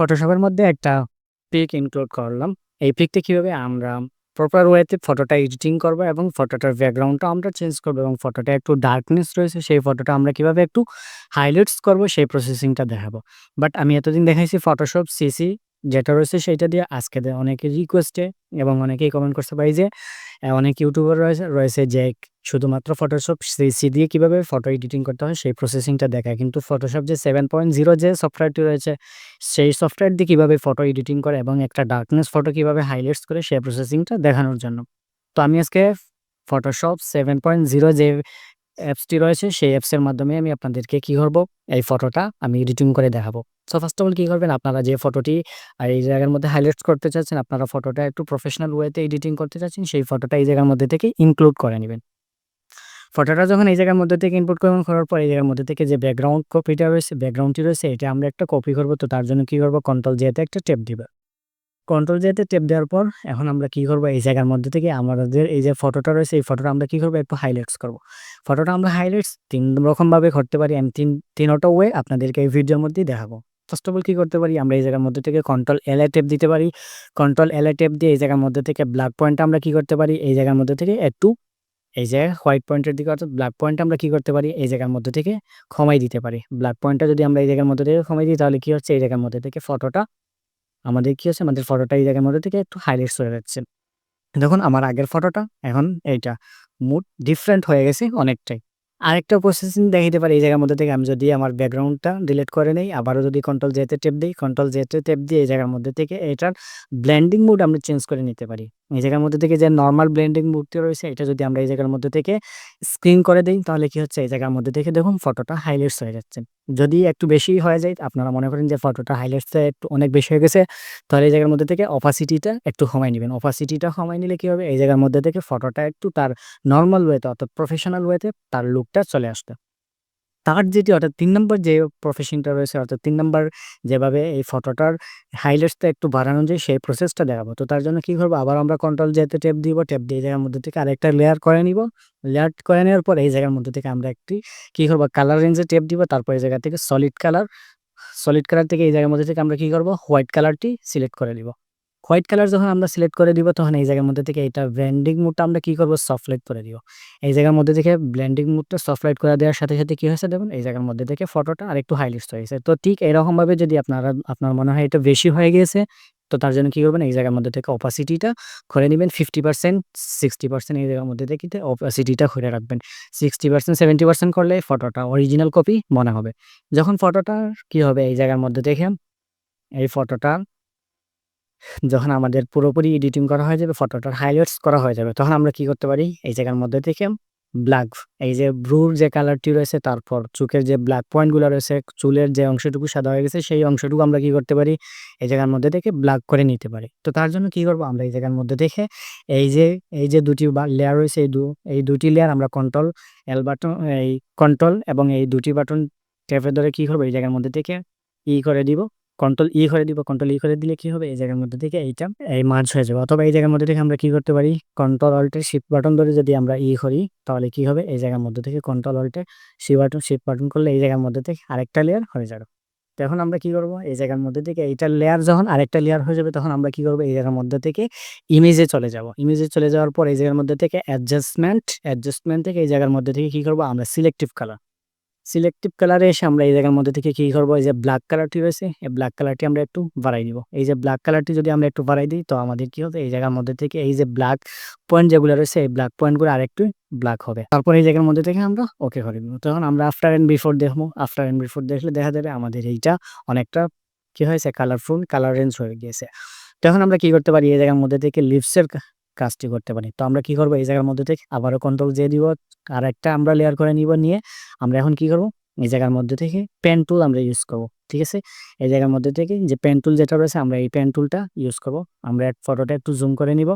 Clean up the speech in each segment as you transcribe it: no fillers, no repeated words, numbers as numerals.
ফটোশপের মধ্যে একটা pick include করলাম। এই পিকটা কিভাবে আমরা প্রপার ওয়েতে ফটোটা এডিটিং করবো এবং ফটোটার ব্যাকগ্রাউন্ডটা আমরা চেঞ্জ করবো এবং ফটোটা একটু ডার্কনেস রয়েছে সেই ফটোটা আমরা কিভাবে একটু হাইলাইটস করবো সেই প্রসেসিংটা দেখাবো। বাট আমি এতদিন দেখাইছি ফটোশপ সিসি যেটা রয়েছে সেইটা দিয়ে। আজকে অনেকের রিকোয়েস্টে এবং অনেকেই কমেন্ট করতে পারি যে অনেক ইউটিউবার রয়েছে যে শুধুমাত্র ফটোশপ সিসি দিয়ে কিভাবে ফটো এডিটিং করতে হয় সেই প্রসেসিংটা দেখায়। কিন্তু ফটোশপ যে 7.0 যে সফটওয়্যারটি রয়েছে সেই সফটওয়্যার দিয়ে কিভাবে ফটো এডিটিং করে এবং একটা ডার্কনেস ফটো কিভাবে হাইলাইটস করে সেই প্রসেসিংটা দেখানোর জন্য। তো আমি আজকে ফটোশপ 7.0 যে অ্যাপসটি রয়েছে সেই অ্যাপসের মাধ্যমে আমি আপনাদেরকে কি করব, এই ফটোটা আমি এডিটিং করে দেখাবো। সো ফার্স্ট অফ অল কি করবেন, আপনারা যে ফটোটি এই জায়গার মধ্যে হাইলাইটস করতে চাচ্ছেন, আপনারা ফটোটা একটু প্রফেশনাল ওয়েতে এডিটিং করতে চাচ্ছেন, সেই ফটোটা এই জায়গার মধ্যে থেকে ইনক্লুড করে নিবেন। ফটোটা যখন এই জায়গার মধ্যে থেকে ইনপুট করার পর এই জায়গার মধ্যে থেকে যে ব্যাকগ্রাউন্ডটি রয়েছে এটা আমরা একটা কপি করব। তো তার জন্য কি করব, কন্ট্রোল জে তে একটা ট্যাপ দিবা। কন্ট্রোল জে তে ট্যাপ দেওয়ার পর এখন আমরা কি করব, এই জায়গার মধ্যে থেকে আমাদের এই যে ফটোটা রয়েছে এই ফটোটা আমরা কি করব, একটু হাইলাইটস করব। ফটোটা আমরা হাইলাইটস ৩ রকমভাবে করতে পারি। আমি তিনটা ওয়ে আপনাদেরকে এই ভিডিওর মধ্যেই দেখাবো। ফার্স্ট অফ অল কি করতে পারি, আমরা এই জায়গার মধ্যে থেকে কন্ট্রোল এল এ ট্যাপ দিতে পারি। কন্ট্রোল এল এ ট্যাপ দিয়ে এই জায়গার মধ্যে থেকে ব্ল্যাক পয়েন্টটা আমরা কি করতে পারি, এই জায়গার মধ্যে থেকে একটু এই যে হোয়াইট পয়েন্টের দিকে অর্থাৎ ব্ল্যাক পয়েন্টটা আমরা কি করতে পারি, এই জায়গার মধ্যে থেকে কমাই দিতে পারি। ব্ল্যাক পয়েন্টটা যদি আমরা এই জায়গার মধ্যে থেকে কমাই দিই তাহলে কি হচ্ছে, এই জায়গার মধ্যে থেকে ফটোটা আমাদের কি হচ্ছে, আমাদের ফটোটা এই জায়গার মধ্যে থেকে একটু হাইলাইটস হয়ে যাচ্ছে। দেখুন আমার আগের ফটোটা এখন এইটা মুড ডিফারেন্ট হয়ে গেছে অনেকটাই। আরেকটা প্রসেসিং দেখাইতে পারি, এই জায়গার মধ্যে থেকে আমি যদি আমার ব্যাকগ্রাউন্ডটা ডিলিট করে নেই, আবারও যদি কন্ট্রোল জে তে ট্যাপ দেই, কন্ট্রোল জে তে ট্যাপ দিয়ে এই জায়গার মধ্যে থেকে এটার ব্লেন্ডিং মুড আমরা চেঞ্জ করে নিতে পারি। এই জায়গার মধ্যে থেকে যে নরমাল ব্লেন্ডিং মুডটি রয়েছে এটা যদি আমরা এই জায়গার মধ্যে থেকে স্ক্রিন করে দেই তাহলে কি হচ্ছে, এই জায়গার মধ্যে থেকে দেখুন ফটোটা হাইলাইটস হয়ে যাচ্ছে। যদি একটু বেশি হয়ে যায়, আপনারা মনে করেন যে ফটোটা হাইলাইটসটা একটু অনেক বেশি হয়ে গেছে, তাহলে এই জায়গার মধ্যে থেকে অপাসিটিটা একটু কমায় নিবেন। অপাসিটিটা কমায় নিলে কি হবে, এই জায়গার মধ্যে থেকে ফটোটা একটু তার নরমাল ওয়েতে অর্থাৎ প্রফেশনাল ওয়েতে তার লুকটা চলে আসবে। তার যেটি অর্থাৎ ৩ নম্বর যে প্রফেশনটা রয়েছে অর্থাৎ ৩ নম্বর যেভাবে এই ফটোটার হাইলাইটসটা একটু বাড়ানো যায় সেই প্রসেসটা দেখাবো। তো তার জন্য কি করবো, আবার আমরা কন্ট্রোল জে তে ট্যাপ দিব, ট্যাপ দিয়ে এই জায়গার মধ্যে থেকে আরেকটা লেয়ার করে নিব। লেয়ার করে নেওয়ার পর এই জায়গার মধ্যে থেকে আমরা একটি কি করবো, কালার রেঞ্জে ট্যাপ দিব। তারপর এই জায়গা থেকে সলিড কালার থেকে এই জায়গার মধ্যে থেকে আমরা কি করব, হোয়াইট কালারটি সিলেক্ট করে দিব। হোয়াইট কালার যখন আমরা সিলেক্ট করে দিব তখন এই জায়গার মধ্যে থেকে এটা ব্লেন্ডিং মুডটা আমরা কি করব, সফট লাইট করে দিব। এই জায়গার মধ্যে থেকে ব্লেন্ডিং মুডটা সফট লাইট করে দেওয়ার সাথে, সাথে কি হয়েছে দেখুন এই জায়গার মধ্যে থেকে ফটোটা আরেকটু হাইলাইটস হয়েছে। তো ঠিক এরকমভাবে যদি আপনার মনে হয় এটা বেশি হয়ে গিয়েছে, তো তার জন্য কি করবেন, এই জায়গার মধ্যে থেকে অপাসিটিটা করে নিবেন 50%, 60% এই জায়গার মধ্যে থেকে অপাসিটিটা করে রাখবেন। 60%, 70% করলে ফটোটা অরিজিনাল কপি মনে হবে। যখন ফটোটা কি হবে, এই জায়গার মধ্যে থেকে এই ফটোটা যখন আমাদের পুরোপুরি এডিটিং করা হয়ে যাবে, ফটোটার হাইলাইটস করা হয়ে যাবে, তখন আমরা কি করতে পারি, এই জায়গার মধ্যে থেকে ব্ল্যাক এই যে ব্রুর যে কালারটি রয়েছে, তারপর চোখের যে ব্ল্যাক পয়েন্ট গুলো রয়েছে, চুলের যে অংশটুকু সাদা হয়ে গেছে সেই অংশটুকু আমরা কি করতে পারি, এই জায়গার মধ্যে থেকে ব্ল্যাক করে নিতে পারি। তো তার জন্য কি করব, আমরা এই জায়গার মধ্যে থেকে এই যে দুটি লেয়ার রয়েছে, এই দুটি লেয়ার আমরা কন্ট্রোল এল বাটন এই কন্ট্রোল এবং এই দুটি বাটন টেপে ধরে কি করব, এই জায়গার মধ্যে থেকে করে দিব, কন্ট্রোল ই করে দিব। কন্ট্রোল ই করে দিলে কি হবে, এই জায়গার মধ্যে থেকে এইটা মার্জ হয়ে যাবে। অথবা এই জায়গার মধ্যে থেকে আমরা কি করতে পারি, কন্ট্রোল অল্টে শিফট বাটন ধরে যদি আমরা করি তাহলে কি হবে, এই জায়গার মধ্যে থেকে কন্ট্রোল অল্টে শিফট বাটন করলে এই জায়গার মধ্যে থেকে আরেকটা লেয়ার হয়ে যাবে। তো এখন আমরা কি করব, এই জায়গার মধ্যে থেকে এইটা লেয়ার যখন আরেকটা লেয়ার হয়ে যাবে তখন আমরা কি করব, এই জায়গার মধ্যে থেকে ইমেজে চলে যাব। ইমেজে চলে যাওয়ার পর এই জায়গার মধ্যে থেকে অ্যাডজাস্টমেন্ট থেকে এই জায়গার মধ্যে থেকে কি করব, আমরা সিলেক্টিভ কালারে এসে আমরা এই জায়গার মধ্যে থেকে কি করব, এই যে ব্ল্যাক কালারটি রয়েছে এই ব্ল্যাক কালারটি আমরা একটু বাড়াই দিব। এই যে ব্ল্যাক কালারটি যদি আমরা একটু বাড়াই দিই তো আমাদের কি হবে, এই জায়গার মধ্যে থেকে এই যে ব্ল্যাক পয়েন্ট যেগুলো রয়েছে এই ব্ল্যাক পয়েন্টগুলো আরেকটু ব্ল্যাক হবে। তারপর এই জায়গার মধ্যে থেকে আমরা ওকে করে দিব। তখন আমরা আফটার এন্ড বিফোর দেখবো। আফটার এন্ড বিফোর দেখলে দেখা যাবে আমাদের এইটা অনেকটা কি হয়েছে, কালারফুল কালার রেঞ্জ হয়ে গিয়েছে। তখন আমরা কি করতে পারি, এই জায়গার মধ্যে থেকে লিভসের কাজটি করতে পারি। তো আমরা কি করব, এই জায়গার মধ্যে থেকে আবারও কন্ট্রোল জে দিব, আরেকটা আমরা লেয়ার করে নিয়ে আমরা এখন কি করব, এই জায়গার মধ্যে থেকে পেন টুল আমরা ইউজ করব। ঠিক আছে, এই জায়গার মধ্যে থেকে যে পেন টুল যেটা রয়েছে আমরা এই পেন টুলটা ইউজ করব। আমরা ফটোটা একটু জুম করে নিব।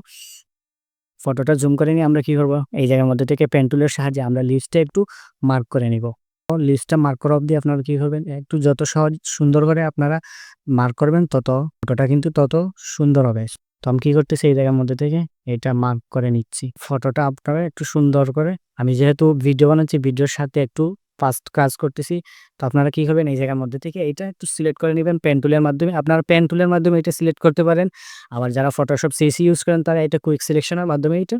ফটোটা জুম করে নিয়ে আমরা কি করব, এই জায়গার মধ্যে থেকে পেন টুলের সাহায্যে আমরা লিস্টটা একটু মার্ক করে নিব। লিস্টটা মার্ক করা অবধি আপনারা কি করবেন, একটু যত সুন্দর করে আপনারা মার্ক করবেন তত ফটোটা কিন্তু তত সুন্দর হবে। তো আমি কি করতেছি, এই জায়গার মধ্যে থেকে এটা মার্ক করে নিচ্ছি। ফটোটা আপনারা একটু সুন্দর করে, আমি যেহেতু ভিডিও বানাচ্ছি ভিডিওর সাথে একটু ফার্স্ট কাজ করতেছি। তো আপনারা কি করবেন এই জায়গার মধ্যে থেকে এইটা একটু সিলেক্ট করে নিবেন পেন টুলের মাধ্যমে। আপনারা পেন টুলের মাধ্যমে এটা সিলেক্ট করতে পারেন। আবার যারা Photoshop CC ইউজ করেন তারা এটা কুইক সিলেকশন এর মাধ্যমে এটা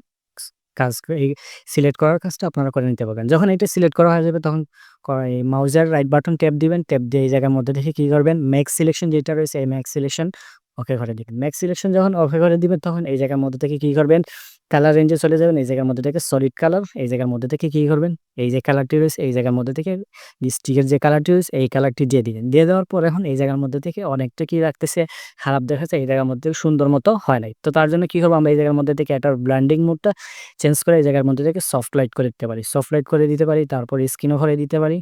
এই সিলেক্ট করার কাজটা আপনারা করে নিতে পারবেন। যখন এটা সিলেক্ট করা হয়ে যাবে তখন এই মাউসের রাইট বাটন ট্যাপ দিবেন। ট্যাপ দিয়ে এই জায়গার মধ্যে থেকে কি করবেন মেক সিলেকশন যেটা রয়েছে এই মেক সিলেকশন ওকে করে দিবেন। মেক সিলেকশন যখন ওকে করে দিবেন তখন এই জায়গার মধ্যে থেকে কি করবেন কালার রেঞ্জে চলে যাবেন। এই জায়গার মধ্যে থেকে সলিড কালার এই জায়গার মধ্যে থেকে কি করবেন এই যে কালারটি রয়েছে এই জায়গার মধ্যে থেকে স্টিকের যে কালারটি রয়েছে এই কালারটি দিয়ে দিবেন। দিয়ে দেওয়ার পর এখন এই জায়গার মধ্যে থেকে অনেকটা কি রাখতেছে খারাপ দেখাচ্ছে এই জায়গার মধ্যে সুন্দর মতো হয় নাই। তো তার জন্য কি করবো আমরা এই জায়গার মধ্যে থেকে এটার ব্লেন্ডিং মোডটা চেঞ্জ করে এই জায়গার মধ্যে থেকে সফট লাইট করে দিতে পারি। সফট লাইট করে দিতে পারি, তারপর স্কিনও করে দিতে পারি।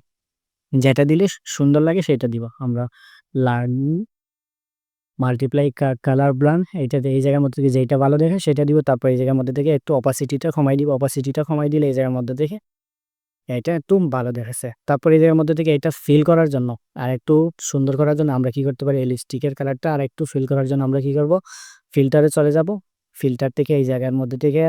যেটা দিলে সুন্দর লাগে সেটা দিব। আমরা লার্ন মাল্টিপ্লাই কালার ব্লান্ড এইটাতে এই জায়গার মধ্যে থেকে যেইটা ভালো দেখে সেটা দিব। তারপর এই জায়গার মধ্যে থেকে একটু অপাসিটিটা কমাই দিব। অপাসিটিটা কমাই দিলে এই জায়গার মধ্যে থেকে এটা একটু ভালো দেখাচ্ছে। তারপর এই জায়গার মধ্যে থেকে এটা ফিল করার জন্য আরেকটু সুন্দর করার জন্য আমরা কি করতে পারি এই লিপস্টিকের কালারটা আরেকটু ফিল করার জন্য আমরা কি করব ফিল্টারে চলে যাব। ফিল্টার থেকে এই জায়গার মধ্যে থেকে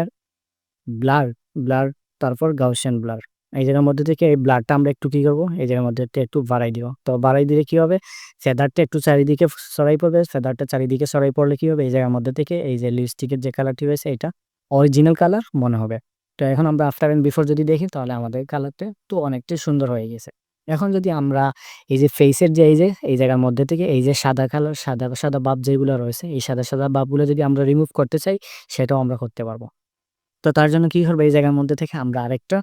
ব্লার, ব্লার তারপর গাউসিয়ান ব্লার। এই জায়গার মধ্যে থেকে এই ব্লারটা আমরা একটু কি করব এই জায়গার মধ্যে একটু বাড়াই দিব। তো বাড়াই দিলে কি হবে ফেদারটা একটু চারিদিকে ছড়াই পড়বে। ফেদারটা চারিদিকে ছড়াই পড়লে কি হবে এই জায়গার মধ্যে থেকে এই যে লিপস্টিকের যে কালারটি রয়েছে এটা অরিজিনাল কালার মনে হবে। তো এখন আমরা আফটার এন্ড বিফোর যদি দেখি তাহলে আমাদের কালারটা তো অনেকটাই সুন্দর হয়ে গেছে। এখন যদি আমরা এই যে ফেসের যে এই জায়গার মধ্যে থেকে এই যে সাদা কালার সাদা, সাদা ভাব যেগুলো রয়েছে এই সাদা, সাদা ভাবগুলো যদি আমরা রিমুভ করতে চাই সেটাও আমরা করতে পারবো। তো তার জন্য কি করবো এই জায়গার মধ্যে থেকে আমরা আরেকটা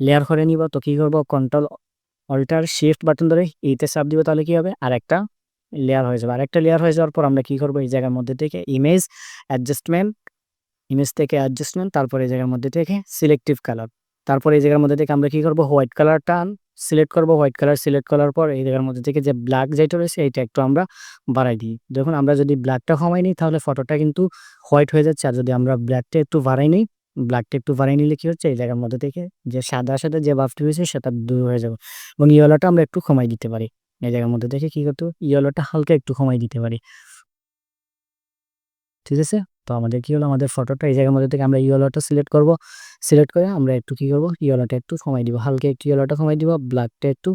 লেয়ার করে নিব। তো কি করব কন্ট্রোল অল্টার শিফট বাটন ধরে এইতে চাপ দিব তাহলে কি হবে আরেকটা লেয়ার হয়ে যাবে। আরেকটা লেয়ার হয়ে যাওয়ার পর আমরা কি করব এই জায়গার মধ্যে থেকে ইমেজ অ্যাডজাস্টমেন্ট, ইমেজ থেকে অ্যাডজাস্টমেন্ট তারপর এই জায়গার মধ্যে থেকে সিলেক্টিভ কালার। তারপর এই জায়গার মধ্যে থেকে আমরা কি করব হোয়াইট কালারটা সিলেক্ট করব। হোয়াইট কালার সিলেক্ট করার পর এই জায়গার মধ্যে থেকে যে ব্ল্যাক যেটা রয়েছে এইটা একটু আমরা বাড়াই দিই। দেখুন আমরা যদি ব্ল্যাকটা কমাই নিই তাহলে ফটোটা কিন্তু হোয়াইট হয়ে যাচ্ছে। আর যদি আমরা ব্ল্যাকটা একটু বাড়াই নিই ব্ল্যাকটা একটু বাড়াই নিলে কি হচ্ছে এই জায়গার মধ্যে থেকে যে সাদা, সাদা যে ভাবটি হয়েছে সেটা দূর হয়ে যাবে। এবং ইয়েলোটা আমরা একটু কমাই দিতে পারি। এই জায়গার মধ্যে থেকে কি করতে ইয়েলোটা হালকা একটু কমাই দিতে পারি। ঠিক আছে? তো আমাদের কি হলো আমাদের ফটোটা এই জায়গার মধ্যে থেকে আমরা ইয়েলোটা সিলেক্ট করব। সিলেক্ট করে আমরা একটু কি করব ইয়েলোটা একটু কমাই দিব। হালকা একটু ইয়েলোটা কমাই দিব। ব্ল্যাকটা একটু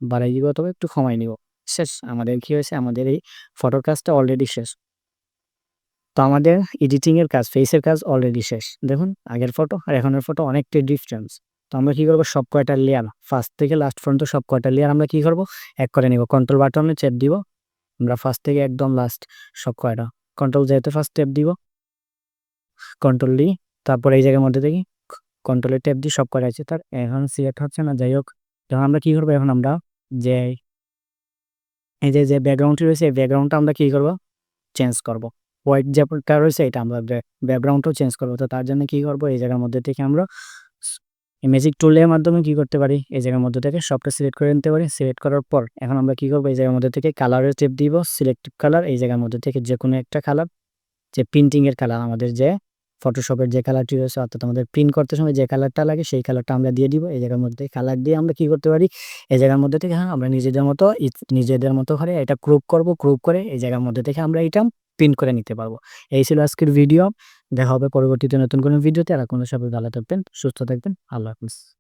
বাড়াই দিব অথবা একটু কমাই নিব। শেষ। আমাদের কি হয়েছে আমাদের এই ফটোর কাজটা অলরেডি শেষ। তো আমাদের এডিটিং এর কাজ, ফেসের কাজ অলরেডি শেষ। দেখুন আগের ফটো আর এখনের ফটো অনেকটাই ডিফারেন্স। তো আমরা কি করব সব কয়টা লেয়ার ফার্স্ট থেকে লাস্ট পর্যন্ত সব কয়টা লেয়ার আমরা কি করব এক করে নিব। কন্ট্রোল বাটনে চেপ দিব। আমরা ফার্স্ট থেকে একদম লাস্ট সব কয়টা কন্ট্রোল যেতে ফার্স্ট ট্যাপ দিব। কন্ট্রোল ডি তারপর এই জায়গার মধ্যে থেকে কন্ট্রোলের ট্যাপ দিয়ে সব করা আছে। তার এখন সিলেক্ট হচ্ছে না। যাই হোক এখন আমরা কি করব এখন আমরা যে এই যে ব্যাকগ্রাউন্ডটি রয়েছে এই ব্যাকগ্রাউন্ডটা আমরা কি করব চেঞ্জ করব। হোয়াইট যেটা রয়েছে এটা আমরা ব্যাকগ্রাউন্ডটাও চেঞ্জ করব। তো তার জন্য কি করব এই জায়গার মধ্যে থেকে আমরা ম্যাজিক টুলের মাধ্যমে কি করতে পারি এই জায়গার মধ্যে থেকে সবটা সিলেক্ট করে নিতে পারি। সিলেক্ট করার পর এখন আমরা কি করব এই জায়গার মধ্যে থেকে কালারের টেপ দিব। সিলেক্টিভ কালার এই জায়গার মধ্যে থেকে যে কোনো একটা কালার যে প্রিন্টিং এর কালার আমাদের যে ফটোশপের যে কালারটি রয়েছে অর্থাৎ আমাদের প্রিন্ট করতে সময় যে কালারটা লাগে সেই কালারটা আমরা দিয়ে দিব। এই জায়গার মধ্যে কালার দিয়ে আমরা কি করতে পারি এই জায়গার মধ্যে থেকে আমরা নিজেদের মতো করে এটা ক্রপ করব। ক্রপ করে এই জায়গার মধ্যে থেকে আমরা এটা প্রিন্ট করে নিতে পারবো। এই ছিল আজকের ভিডিও। দেখা হবে পরবর্তীতে নতুন কোনো ভিডিওতে। আর কোনো সবাই ভালো থাকবেন, সুস্থ থাকবেন। আল্লাহ হাফেজ।